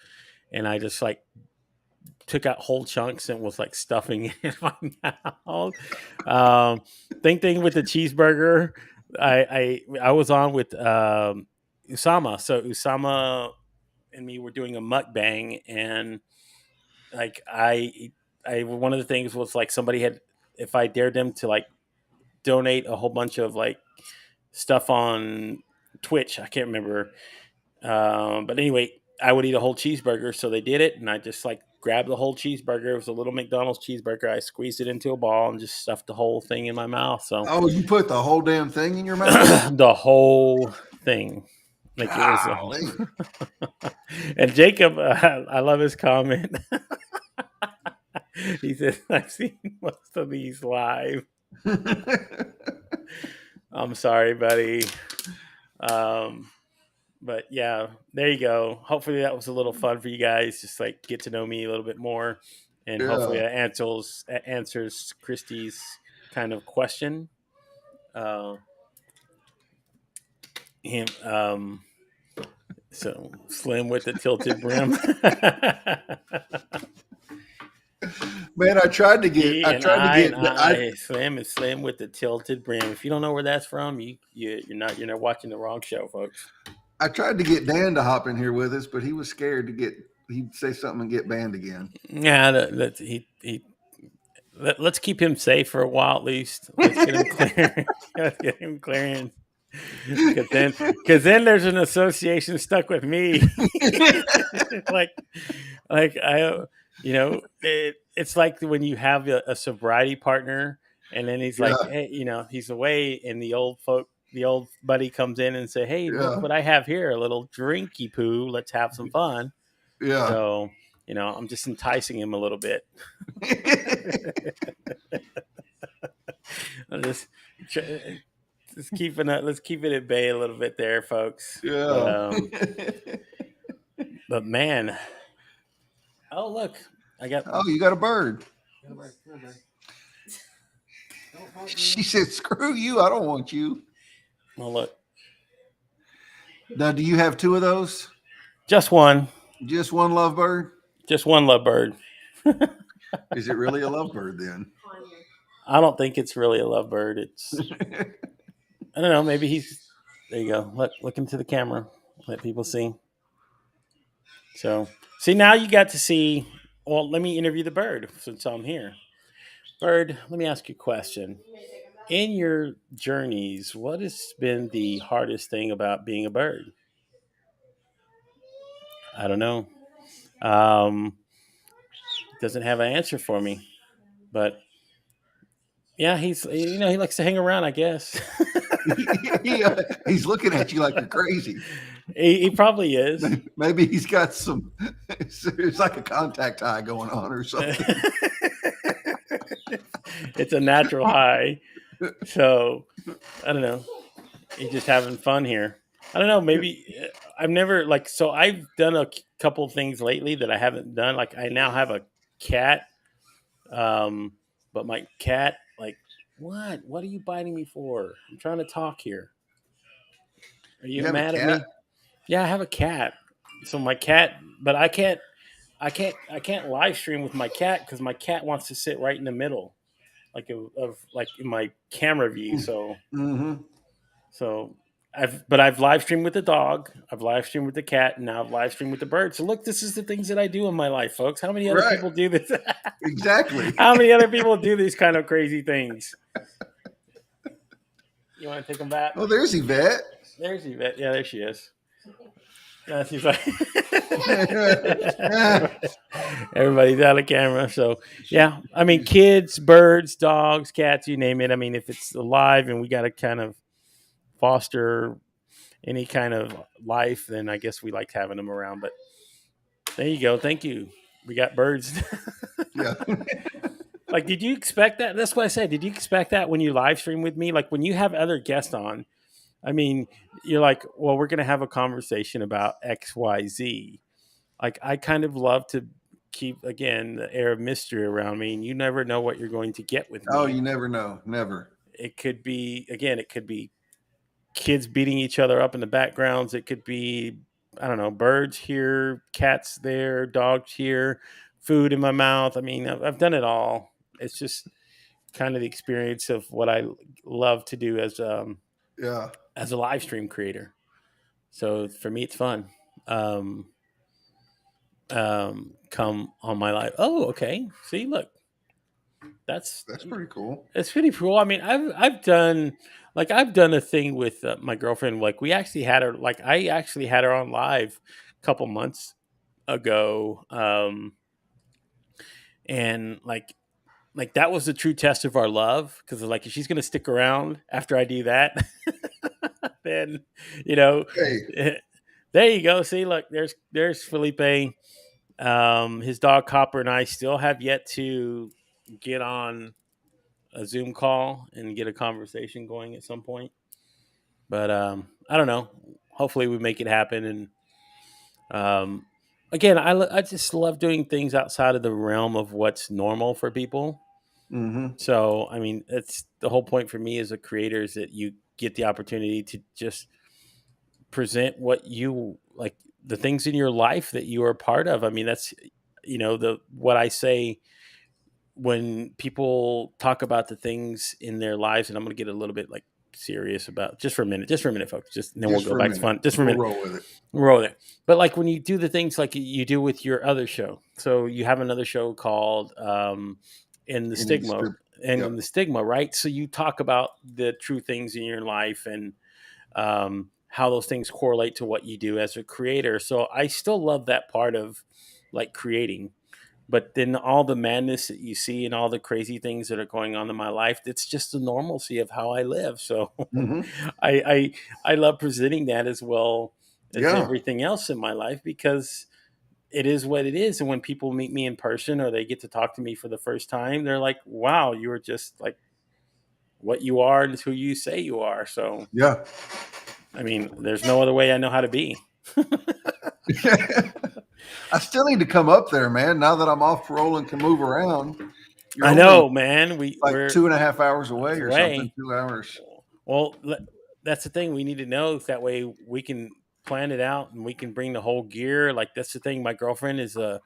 and I just like took out whole chunks and was like stuffing it in my mouth. Same thing with the cheeseburger. I was on with Usama. So Usama and me were doing a mukbang, and like I one of the things was like somebody had if I dared them to like donate a whole bunch of like stuff on Twitch. I can't remember. But anyway, I would eat a whole cheeseburger, so they did it, and I just like grabbed the whole cheeseburger. It was a little McDonald's cheeseburger. I squeezed it into a ball and just stuffed the whole thing in my mouth. So Oh, you put the whole damn thing in your mouth? the whole thing, like it was. Golly. And Jacob, I love his comment. He says, "I've seen most of these live." I'm sorry, buddy. Um, but yeah, there you go. Hopefully that was a little fun for you guys. Just like get to know me a little bit more, and hopefully Yeah. that answers Christy's kind of question. Uh, him, so slim with the tilted brim. Man, I tried to get, E I and tried to I get, and I, I, slim and slim with the tilted brim. If you don't know where that's from, you're not watching the wrong show, folks. I tried to get Dan to hop in here with us, but he was scared he'd say something and get banned again. Yeah, let's keep him safe for a while at least. Let's get him clear. Let's get him clearance. Because then there's an association stuck with me. like, like I, it's like when you have a sobriety partner, and then he's like, Yeah. hey, he's away, and the old buddy comes in and say, hey, look Yeah. what I have here, a little drinky poo. Let's have some fun. Yeah. So, I'm just enticing him a little bit. I'm just keeping it. Let's keep it at bay a little bit there, folks. Yeah. But man, oh look, I got. Oh, you got a bird. She said, screw you. I don't want you. Well, look, Now, do you have two of those? just one. Just one lovebird? Just one lovebird. Is it really a lovebird then? I don't think it's really a lovebird. It's I don't know. Maybe he's. There you go. Look into the camera. Let people see. So see now you got to see. Well, let me interview the bird since I'm here. Bird, let me ask you a question. In your journeys, what has been the hardest thing about being a bird? I don't know. Um, doesn't have an answer for me, but yeah, he likes to hang around, I guess. He's looking at you like you're crazy. He probably is. Maybe he's got some. It's like a contact high going on or something. It's a natural high, so I don't know. He's just having fun here. I don't know. Maybe I've never like. So I've done a couple of things lately that I haven't done. Like I now have a cat, um, but my cat like what? What are you biting me for? I'm trying to talk here. Are you You have a mad at me? cat? Yeah, I have a cat. So my cat, but I can't live stream with my cat because my cat wants to sit right in the middle, like of like in my camera view. Mm-hmm. So I've live streamed with the dog, I've live streamed with the cat, and now I've live streamed with the bird. So look, this is the things that I do in my life, folks. How many other Right. people do this? Exactly. How many other people do these kind of crazy things? You want to take them back? Oh, there's Yvette. There's Yvette. Yeah, there she is. Yeah, she's like everybody's out of camera. So yeah, I mean, kids, birds, dogs, cats, you name it. I mean, if it's alive and we got to kind of foster any kind of life, then I guess we like having them around. But there you go. Thank you. We got birds. Yeah. Like, did you expect that? That's what I said. Did you expect that when you live stream with me? Like when you have other guests on, I mean, you're like, well, we're going to have a conversation about X, Y, Z. Like, I kind of love to keep, again, the air of mystery around me, and you never know what you're going to get with Oh, me. you never know. Never. It could be, again, it could be kids beating each other up in the backgrounds. It could be, I don't know, birds here, cats there, dogs here, food in my mouth. I mean, I've done it all. It's just kind of the experience of what I love to do Yeah. as a live stream creator. So for me, it's fun. Um, come on my live. Oh, okay. See, look. That's That's pretty cool. it's pretty cool. I mean, I've done a thing with my girlfriend. Like we actually had her. Like I actually had her on live a couple months ago, and like that was the true test of our love because like if she's gonna stick around after I do that, then you know, Hey, there you go. See, look, there's Felipe. His dog Copper and I still have yet to get on a Zoom call and get a conversation going at some point. But I don't know. Hopefully, we make it happen. And again, I just love doing things outside of the realm of what's normal for people. mm-hmm. So, I mean, it's the whole point for me as a creator is that you get the opportunity to just present what you like, the things in your life that you are a part of. I mean, that's the what I say when people talk about the things in their lives, and I'm going to get a little bit like serious about just for a minute, folks. Just and then we'll Just go for a back to minute. fun. Just for a We'll minute, roll with it. we'll roll there. But like when you do the things like you do with your other show, so you have another show called "In the And Stigma," and in yep. the stigma, right? So you talk about the true things in your life and how those things correlate to what you do as a creator. So I still love that part of like creating, but then all the madness that you see and all the crazy things that are going on in my life, it's just the normalcy of how I live. So Mm-hmm. I, I love presenting that as well as Yeah. everything else in my life because it is what it is. And when people meet me in person or they get to talk to me for the first time, they're like, wow, you were just like what you are and who you say you are. So Yeah. I mean, there's no other way I know how to be. I still need to come up there, man. Now that I'm off parole and can move around, you're I only know, man. like We're 2.5 hours away or something. away. 2 hours. Well, that's the thing. We need to know if that way we can plan it out and we can bring the whole gear. Like that's the thing. My girlfriend is a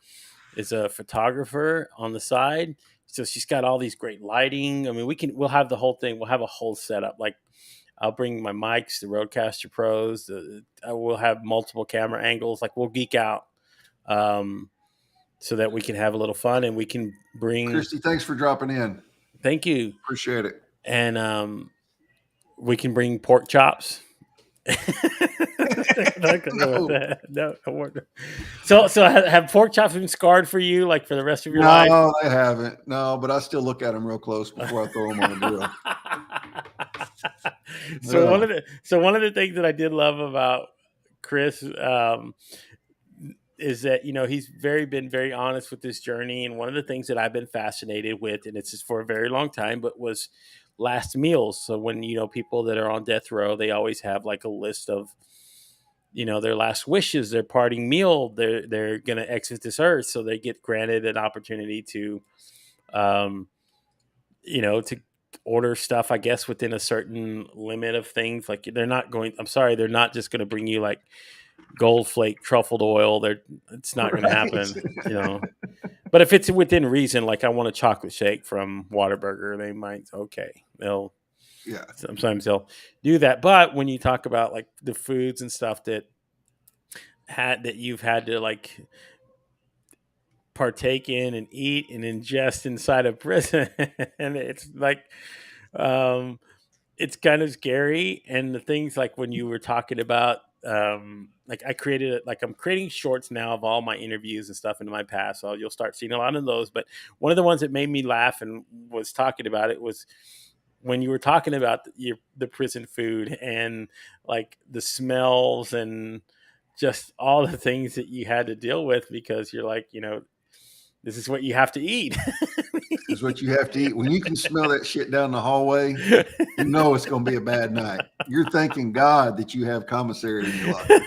photographer on the side, so she's got all these great lighting. I mean, we'll have the whole thing. We'll have a whole setup. Like I'll bring my mics, the Rodecaster Pros. I will have multiple camera angles. Like we'll geek out, um, so that we can have a little fun and we can bring. Christy, thanks for dropping in. Thank you, Appreciate it. and we can bring pork chops. Not gonna go with No, that. No, I won't. So have pork chops been scarred for you, like for the rest of your life? no, they haven't. No, but I still look at them real close before I throw them on the grill. Yeah. So one of the things that I did love about Chris is that he's been very honest with this journey, and one of the things that I've been fascinated with, and it's just for a very long time, but was last meals. So when people that are on death row, they always have like a list of their last wishes, their parting meal. They're going to exit this earth, so they get granted an opportunity to, um, to order stuff, I guess, within a certain limit of things. Like they're not going. I'm sorry, they're not just going to bring you like gold flake truffled oil. It's not going to Right. happen. But if it's within reason, like I want a chocolate shake from Whataburger, they might they'll Yeah. sometimes they'll do that. But when you talk about like the foods and stuff that you've had to like partake in and eat and ingest inside of prison, and it's like um it's kind of scary. And the things like when you were talking about like I created it, like I'm creating shorts now of all my interviews and stuff in my past, so you'll start seeing a lot of those. But one of the ones that made me laugh and was talking about it was when you were talking about the prison food and like the smells and just all the things that you had to deal with because you're like, this is what you have to eat. Is what you have to eat. When you can smell that shit down the hallway, you know it's going to be a bad night. You're thanking God that you have commissary in your life.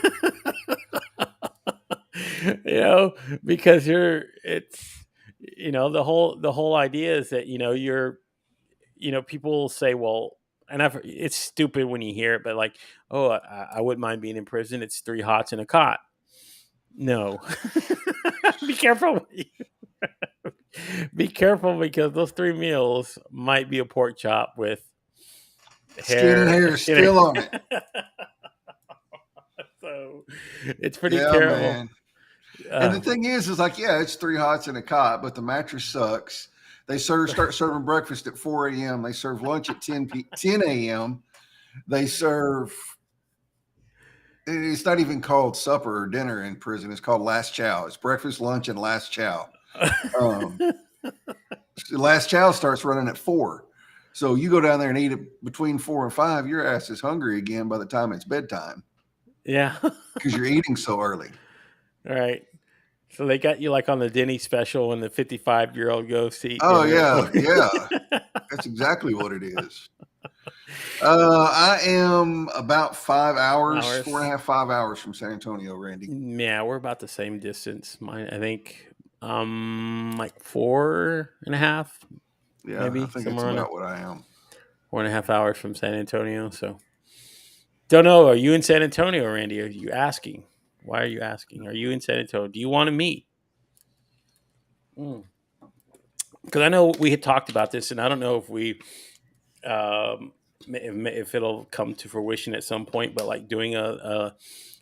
you know, because it's the whole idea is that people say, well, and it's stupid when you hear it, but like, oh, I wouldn't mind being in prison. It's 3 hots and a cot. No, be careful. Be careful because those 3 meals might be a pork chop with Skin and hair is still on it. So it's pretty Yeah, terrible. man. And the thing is like, yeah, it's 3 hots and a cot, but the mattress sucks. They start serving breakfast at 4 a.m. They serve lunch at 10 a.m. They serve. It's not even called supper or dinner in prison. It's called last chow. It's breakfast, lunch, and last chow. Um, last chow starts running at 4. So you go down there and eat it between 4 and 5. Your ass is hungry again by the time it's bedtime Yeah. because you're eating so early. All right. So they got you like on the Denny special when the 55-year-old goes to eat Oh dinner at 4. yeah. That's exactly what it is. I am about 5 hours, Hours. 4.5, 5 hours from San Antonio, Randy. Yeah, we're about the same distance. Mine, I think, like 4.5, Yeah, I maybe think that's somewhere on about what I am. 4.5 hours from San Antonio. So don't know. Are you in San Antonio, Randy? Are you asking? Why are you asking? Are you in San Antonio? Do you want to meet? Because I know we had talked about this, and I don't know if we, if it'll come to fruition at some point. But like doing a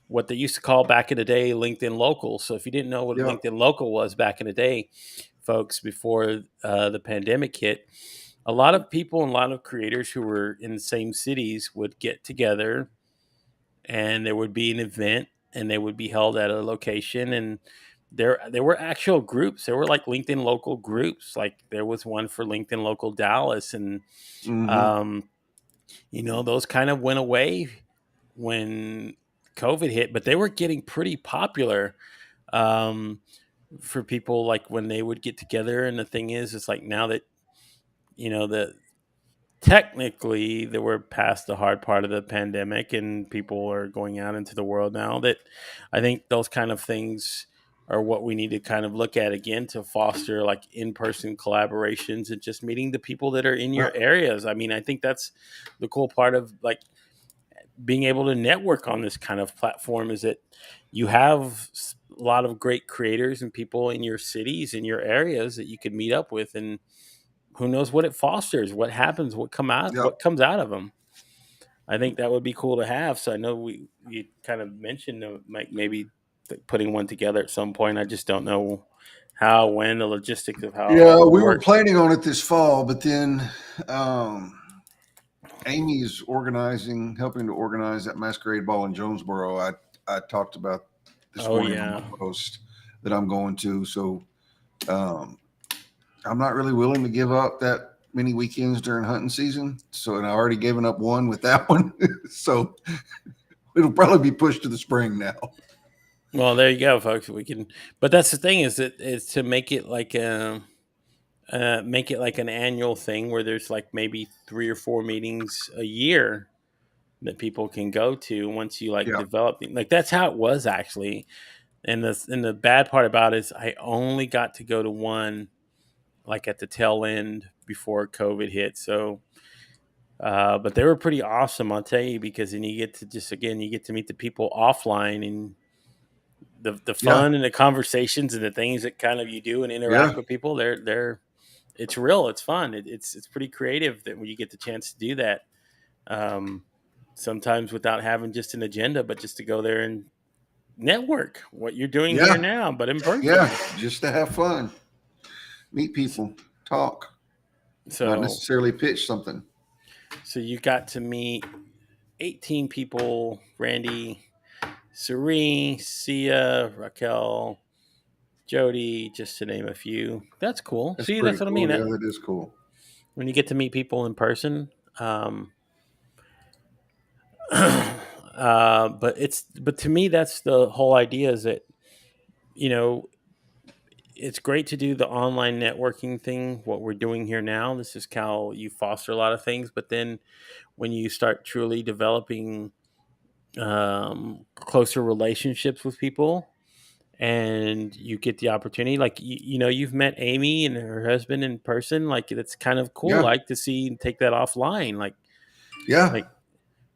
what they used to call back in the day LinkedIn Local. So if you didn't know what Yep. LinkedIn Local was back in the day, folks, before the pandemic hit, a lot of people and a lot of creators who were in the same cities would get together, and there would be an event, and they would be held at a location, and there were actual groups. There were like LinkedIn Local groups. Like there was one for LinkedIn Local Dallas, and Mm-hmm. um, those kind of went away when COVID hit, but they were getting pretty popular um, for people like when they would get together. And the thing is, it's like now that that technically that we're past the hard part of the pandemic and people are going out into the world now, that I think those kind of things are what we need to kind of look at again to foster like in-person collaborations and just meeting the people that are in your Yep. areas. I mean, I think that's the cool part of like being able to network on this kind of platform, is that you have a lot of great creators and people in your cities, in your areas that you could meet up with, and who knows what it fosters, what happens, Yep. what comes out of them. I think that would be cool to have. So I know you kind of mentioned maybe putting one together at some point. I just don't know how, when, the logistics of how Yeah, that would we were work. planning on it this fall, but then um, Amy is helping to organize that masquerade ball in Jonesboro. I talked about this Oh morning on yeah. my post that I'm going to. So um, I'm not really willing to give up that many weekends during hunting season. So, and I already given up one with that one. So it'll probably be pushed to the spring now. Well, there you go, folks. We can, but that's the thing, is that is to make it like an annual thing where there's like maybe 3 or 4 meetings a year that people can go to once you like Yeah. develop. Like that's how it was actually. And the bad part about it is I only got to go to one like at the tail end before COVID hit. So, but they were pretty awesome, I'll tell you, because then you get to you get to meet the people offline, and the Yeah. fun and the conversations and the things that kind of you do and Yeah. interact with people. They're it's real. It's fun. It's pretty creative that when you get the chance to do that. Um, Sometimes without having just an agenda, but just to go there and network what you're doing here Yeah. now, but in person. Yeah. Just to have fun, meet people, talk, not So, necessarily pitch something. so you got to meet 18 people: Randy, Suri, Sia, Raquel, Jody, just to name a few. That's cool. That's See, pretty that's what I mean. cool. Yeah, that is cool. When you get to meet people in person, but to me, that's the whole idea. Is that you know it's great to do the online networking thing. What we're doing here now, this is how you foster a lot of things. But then when you start truly developing closer relationships with people, and you get the opportunity, like you've met Amy and her husband in person, like it's kind of cool, Yeah. like to see and take that offline, Yeah. like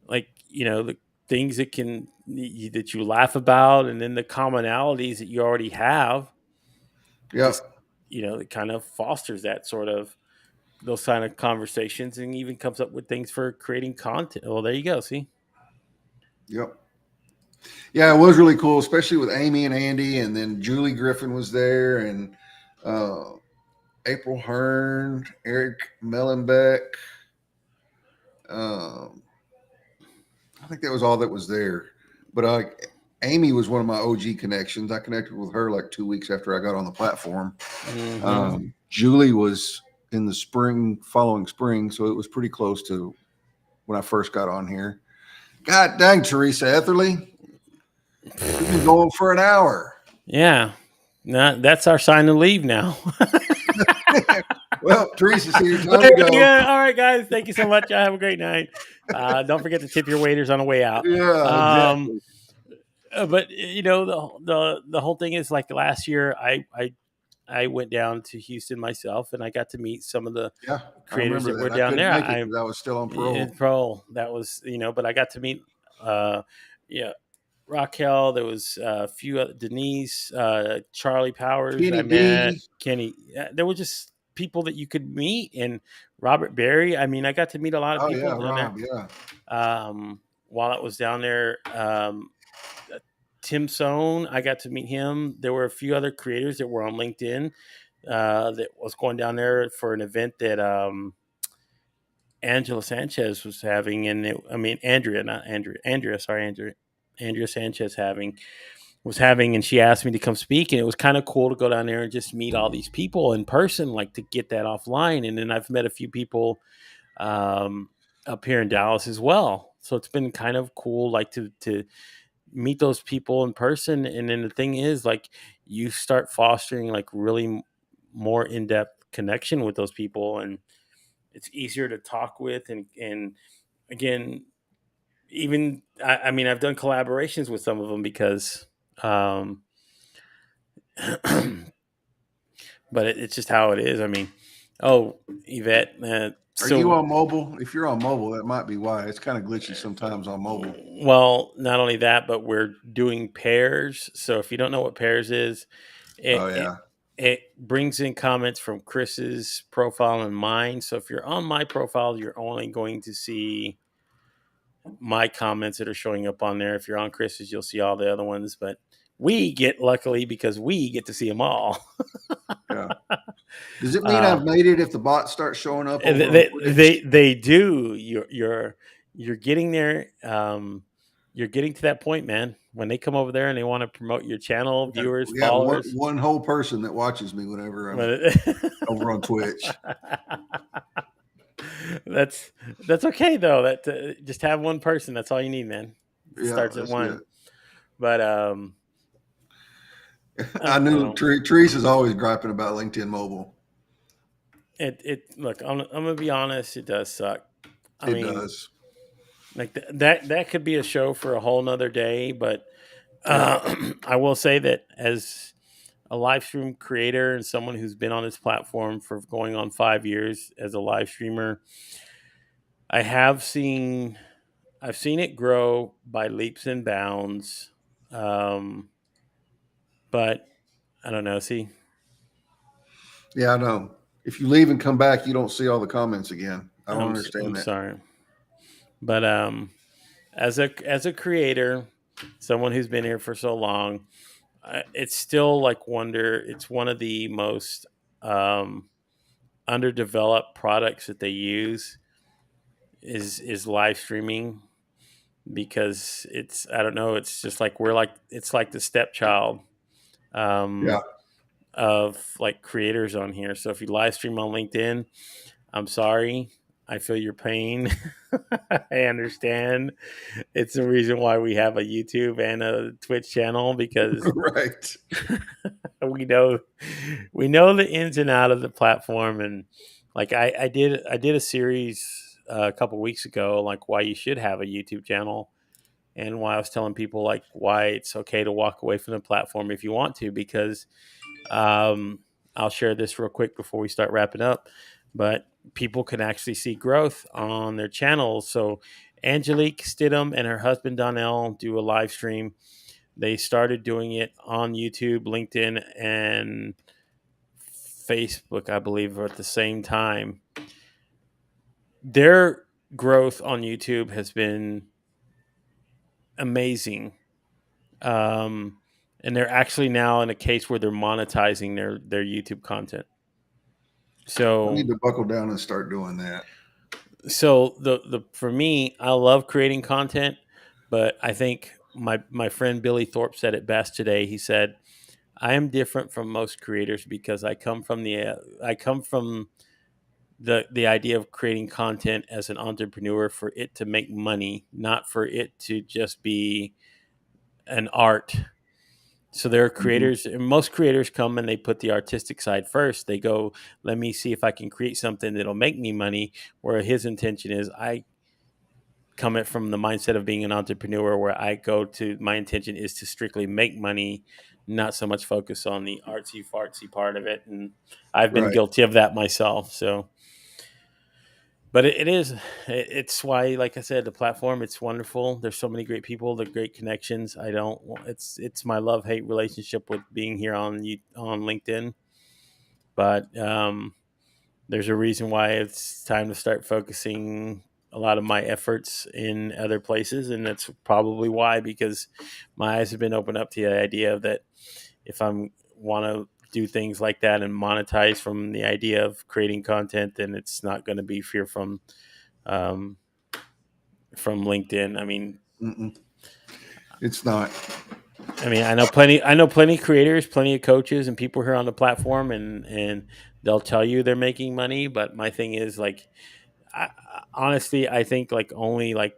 the things that that you laugh about, and then the commonalities that you already have, Yeah. just it kind of fosters that sort of those kind of conversations, and even comes up with things for creating content. Well, there you go. See. Yep. Yeah, it was really cool, especially with Amy and Andy, and then Julie Griffin was there, and uh, April Hearn, Eric Mellenbeck. Um, I think that was all that was there. But Amy was one of my OG connections. I connected with her like 2 weeks after I got on the platform. Mm-hmm. Julie was in the spring, following spring, so it was pretty close to when I first got on here. God dang, Teresa Etherly, we've been going for an hour. Yeah. That's our sign to leave now. Well, Teresa's here. Time to go. All right, guys. Thank you so much. Have a great night. Don't forget to tip your waiters on the way out. Yeah, Um, exactly. but the whole thing is like last year, I went down to Houston myself, and I got to meet some of the Yeah, I creators remember that were that. I down couldn't there. make it because I was still on In parole. pro, that was but I got to meet uh, yeah, Raquel. There was a few Denise, Charlie Powers. I Kenny met D. Kenny. There were just people that you could meet, and Robert Berry. I mean, I got to meet a lot of Oh yeah, people down there. Rob. Yeah. While I was down there, Tim Sohn, I got to meet him. There were a few other creators that were on LinkedIn that was going down there for an event that Angela Sanchez was having, and Andrea, not Andrea, Andrea, sorry, Andrea Sanchez was having, and she asked me to come speak, and it was kind of cool to go down there and just meet all these people in person, like to get that offline. And then I've met a few people um, up here in Dallas as well, so it's been kind of cool, like to meet those people in person. And then the thing is, like, you start fostering like really more in depth connection with those people, and it's easier to talk with. And again, even I mean, I've done collaborations with some of them because um but it's just how it is. I mean, oh, Yvette, Are you so on mobile? If you're on mobile, that might be why. It's kind of glitchy sometimes on mobile. well, not only that, but we're doing pairs. So if you don't know what pairs is, it Oh it, yeah. it brings in comments from Chris's profile and mine. So if you're on my profile, you're only going to see my comments that are showing up on there. If you're on Chris's, you'll see all the other ones. But we get, luckily, because we get to see them all. Yeah. Does it mean Uh, I've made it if the bots start showing up over on they, Twitch? they do. You're getting there. You're getting to that point, man. When they come over there and they want to promote your channel, viewers, We have one followers. one whole person that watches me whenever I'm But over on Twitch. that's that's okay though. That just have one person. That's all you need, man. It Yeah, starts at that's it. one. But I you knew know, Teresa's always griping about LinkedIn Mobile. it look. I'm gonna be honest. It does suck. I It mean, does. like that could be a show for a whole nother day. But Yeah. I will say that as a live stream creator and someone who's been on this platform for going on 5 years as a live streamer, I have seen I've seen it grow by leaps and bounds. Um, but I don't know. See, Yeah, I know. If you leave and come back, you don't see all the comments again. I don't I'm understand that. sorry, but as a creator, someone who's been here for so long, it's still like wonder. It's one of the most um, underdeveloped products that they use is live streaming, because it's, I don't know, it's just like it's like the stepchild Yeah. um, of like creators on here. So if you live stream on LinkedIn, I'm sorry. I feel your pain. I understand. It's the reason why we have a YouTube and a Twitch channel, because Right. we know we know the ins and out of the platform. And like I did a series a couple weeks ago, like why you should have a YouTube channel, and why I was telling people like why it's okay to walk away from the platform if you want to, because um, I'll share this real quick before we start wrapping up. But people can actually see growth on their channels. So Angelique Stidham and her husband Donnell do a live stream. They started doing it on YouTube, LinkedIn, and Facebook, I believe, at the same time. Their growth on YouTube has been amazing. And they're actually now in a case where they're monetizing their YouTube content. I need So to buckle down and start doing that. so the for me, I love creating content, but I think my friend Billy Thorpe said it best today. He said, "I am different from most creators because I come from the idea of creating content as an entrepreneur for it to make money, not for it to just be an art." So there are Mhm. creators, and most creators come and they put the artistic side first. They go, let me see if I can create something that'll make me money. Where his intention is, I come it from the mindset of being an entrepreneur, where I go to my intention is to strictly make money, not so much focus on the artsy fartsy part of it. And I've been Right. guilty of that myself. So, but it's why, like I said, the platform, it's wonderful. There's so many great people, the great connections. I don't it's my love hate relationship with being here on LinkedIn. But there's a reason why it's time to start focusing a lot of my efforts in other places, and that's probably why, because my eyes have been opened up to the idea of that if I'm want to do things like that and monetize from the idea of creating content, then it's not going to be fear um, from LinkedIn. Mm-mm. It's not. I know plenty. I know plenty of creators, plenty of coaches, and people here on the platform, and they'll tell you they're making money. But my thing is, like, honestly, I think like only like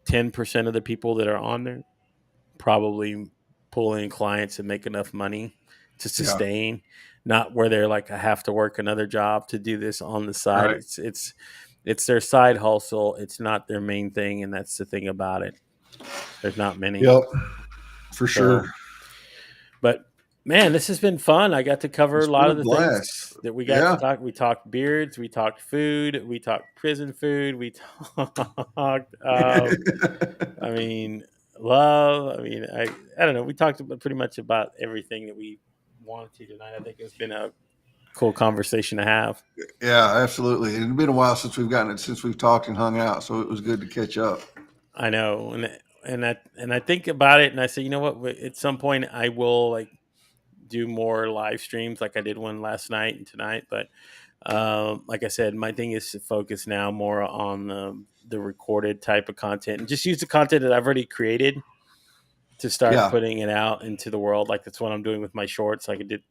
10% of the people that are on there probably pull in clients and make enough money to Yeah. sustain. Not where they're like, I have to work another job to do this on the side. Right. It's their side hustle. It's not their main thing, and that's the thing about it. There's not many. Yep. For sure. So, but man, this has been fun. I got to cover a It's been lot a of the blast. things that we got to Yeah. talk. We talked beards, we talked food, we talked prison food, we talked I mean, love. I don't know. We talked about pretty much about everything that we wanted to tonight. I think it's been a cool conversation to have. Yeah, absolutely. It's been a while since we've talked and hung out, so it was good to catch up. I know, and I think about it, and I say, you know what? At some point, I will like do more live streams, like I did one last night and tonight. But like I said, my thing is to focus now more on the recorded type of content and just use the content that I've already created to start Yeah. putting it out into the world. Like that's what I'm doing with my shorts. Like I did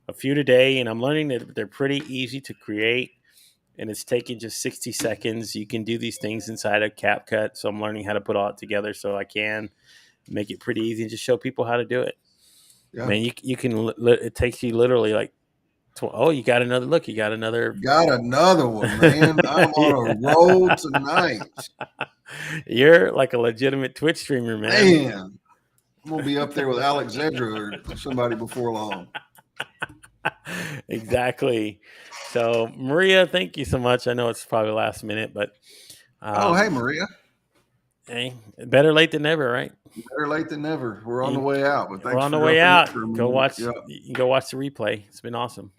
a few today, and I'm learning that they're pretty easy to create, and it's taking just 60 seconds. You can do these things inside of CapCut, so I'm learning how to put all it together so I can make it pretty easy and just show people how to do it. Yeah. Man, you can. It takes you literally like, oh, you got another look. You got another. Got another one, man. I'm on a roll tonight. You're like a legitimate Twitch streamer, man. Man, I'm gonna be up there with Alexandra or somebody before long. Exactly. So, Maria, thank you so much. I know it's probably last minute, but Oh, hey, um, Maria. hey, better late than never, right? Better late than never. We're on the You, way out, but we're thanks on for the way dropping in out. for a Go minute. watch. Yep. You can go watch the replay. It's been awesome.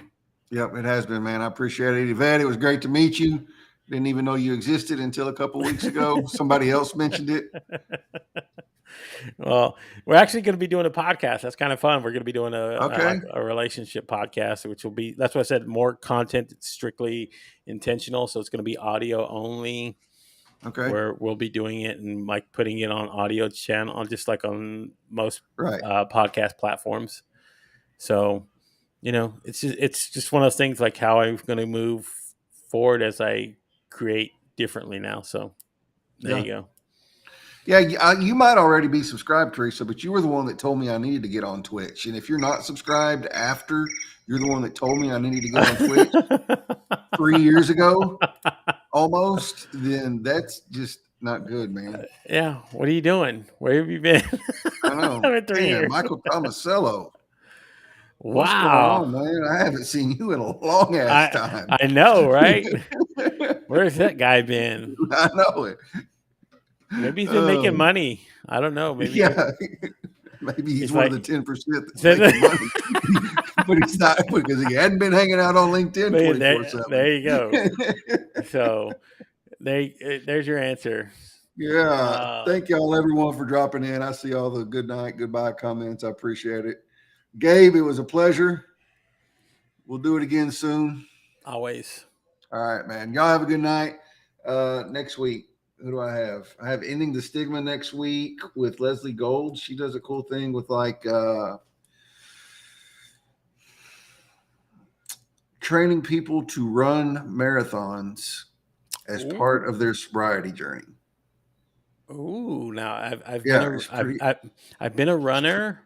Yep, it has been, man. I appreciate it. Yvette, it was great to meet you. Didn't even know you existed until a couple weeks ago. Somebody else mentioned it. Well, we're actually going to be doing a podcast. That's kind of fun. We're going to be doing Okay. a relationship podcast, which will be, that's what I said, more content. It's strictly intentional. So it's going to be audio only, Okay. where we'll be doing it and like putting it on audio channel on just like on most Right. podcast platforms. So, it's just one of those things like how I'm going to move forward as I create differently now. So there Yeah. you go. Yeah, you might already be subscribed, Teresa, but you were the one that told me I needed to get on Twitch. And if you're not subscribed after, you're the one that told me I needed to get on Twitch 3 years ago, almost, then that's just not good, man. Yeah. What are you doing? Where have you been? I know. In 3 years. Michael Tomasello. What's going Wow. on, man? I haven't seen you in a long ass time. I know, right? Where's that guy been? I know it. Maybe he's been making money. I don't know. Maybe Yeah. Maybe he's one like, of the 10% that's making money. But he's not, because he hadn't been hanging out on LinkedIn 24/7. There you go. So there's your answer. Yeah. Thank y'all, everyone, for dropping in. I see all the good night, goodbye comments. I appreciate it. Gabe, it was a pleasure. We'll do it again soon. Always. All right, man. Y'all have a good night. Next week, who do I have? I have Ending the Stigma next week with Leslie Gold. She does a cool thing with like training people to run marathons as part of their sobriety journey. Ooh, now I've Yeah, been it's pretty. I've been a runner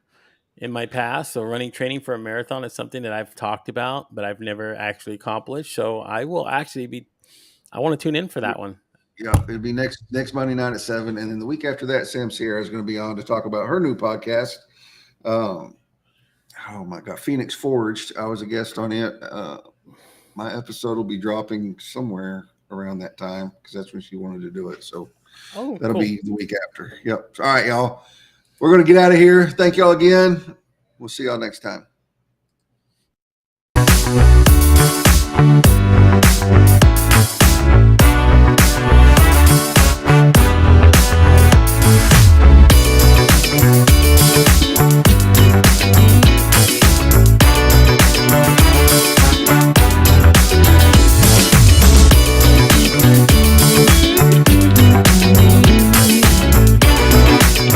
in my past, so running training for a marathon is something that I've talked about, but I've never actually accomplished. So I will actually be. I want to tune in for that one. Yeah, it'll be next Monday night at 7, and then the week after that, Sam Sierra is going to be on to talk about her new podcast. Oh my God, Phoenix Forged. I was a guest on it. My episode will be dropping somewhere around that time because that's when she wanted to do it. So that'll be the week after. Yep. All right, y'all. We're going to get out of here. Thank y'all again. We'll see y'all next time.